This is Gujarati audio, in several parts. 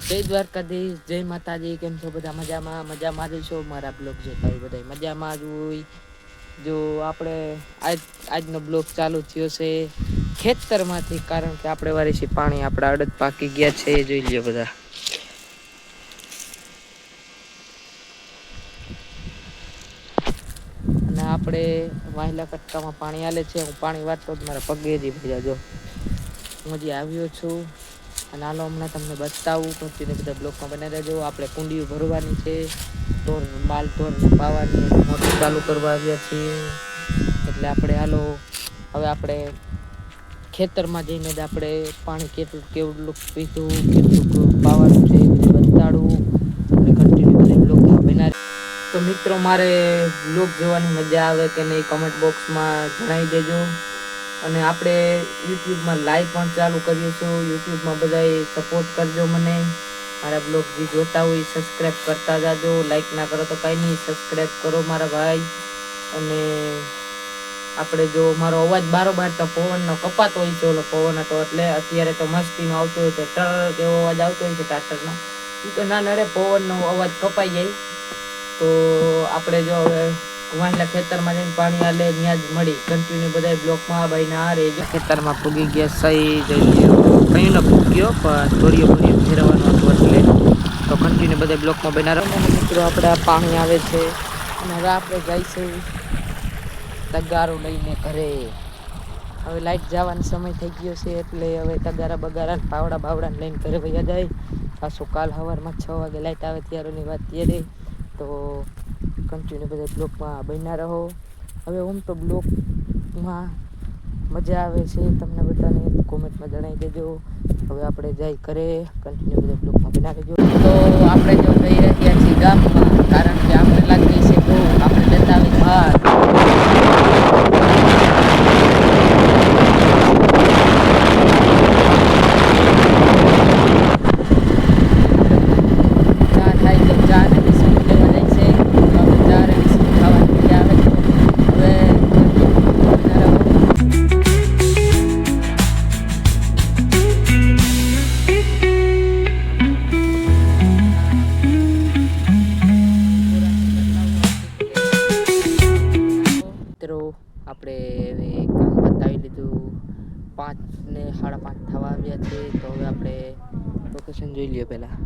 જય દ્વારકાધીશ, જય માતાજી. કેમ છો બધા? મજામાં જ છો? મારા બ્લોગ જોતા હોય બધા મજામાં જ હોય. જો આપણે આજનો બ્લોગ ચાલુ થયો છે ખેતરમાંથી, કારણ કે આપણે વારીથી પાણી આપણા અડદ પાકી ગયા છે. જોઈ લ્યો બધા. અને આપણે વાહેલા કટકામાં પાણી હાલે છે. હું પાણી વારતો જ મારા પગે ભર્યા. જો હું હજી આવ્યો છું અને હાલો હમણાં તમને બતાવું. કન્ટિન્યુ બધા બ્લોકમાં બનાવી રહેજો. આપણે કુંડીઓ ભરવાની છે, માલ ઢોરને પાવાની, મોટર ચાલુ કરવા આવ્યા છીએ. એટલે આપણે હાલો હવે આપણે ખેતરમાં જઈને જ આપણે પાણી કેવડું પીધું, કેટલું પાવાનું છે એ બધું બતાડું. અને કન્ટિન્યુ બધા બ્લોકમાં બન્યા રહેજો. તો મિત્રો, મારે બ્લોગ જોવાની મજા આવે કે નહીં કમેન્ટ બોક્સમાં જણાવી દેજો. અને આપણે યુટ્યુબમાં લાઈવ પણ ચાલુ કર્યું છું. યુટ્યુબમાં બધાએ સપોર્ટ કરજો મને. મારા બ્લોગ જે જોતા હોય સબસ્ક્રાઈબ કરતા જાજો. લાઈક ના કરો તો કંઈ નહીં, સબસ્ક્રાઈબ કરો મારા ભાઈ. અને આપણે જો મારો અવાજ બારોબાર તો પવનનો કપાતો હોય છે, ઓલો પવન હતો એટલે અત્યારે તો મસ્તીનો આવતો હોય છે, ટર એવો અવાજ આવતો હોય છે ટ્રેક્ટરનો. એ તો ના નડે, પવનનો અવાજ કપાઈ જાય. તો આપણે જો હવે વાંસલા ખેતરમાં જઈને પાણી હાલે ત્યાં જ મળી. કન્ટિન્યુ બધા બ્લોકમાં બહીના રહેજો. ખેતરમાં પૂગી ગયા સહી જઈ કંઈ ન પૂગ્યો, પણ દોરીઓ બોરીઓ ફેરવવાનો હતો એટલે તો કન્ટિન્યુ બધા બ્લોકમાં બના રહો. મિત્રો, આપણે આ પાણી આવે છે અને હવે આપણે જઈશું તગારો લઈને ઘરે. હવે લાઈટ જવાનો સમય થઈ ગયો છે એટલે હવે તગારા બગારા પાવડા બાવડાને લઈને ઘરે વયા જાય. પાછું કાલ સવારમાં 6 વાગે લાઈટ આવે ત્યારની વાત ત્યારે. તો કન્ટિન્યુ બધા બ્લોકમાં બન્યા રહો. હવે હું તો બ્લોકમાં મજા આવે છે, તમને બધાને કોમેન્ટમાં જણાવી દેજો. હવે આપણે જઈ ઘરે. કન્ટિન્યુ બધા બ્લોકમાં બન્યા રહેજો. તો આપણે જો જઈ રહ્યા છીએ ગામમાં, કારણ કે આપણે લાગી છે બહુ. આપણે જતા આવી બહાર. આપણે હવે કામ બતાવી લીધું. 5 ને 5:30 થવા આવ્યા છે. તો હવે આપણે લોકેશન જોઈ લઈએ પહેલા.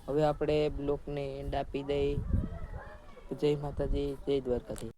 હવે આપણે બ્લોકને એન્ડ આપી દઈ. જય માતાજી, જય દ્વારકાધીશ.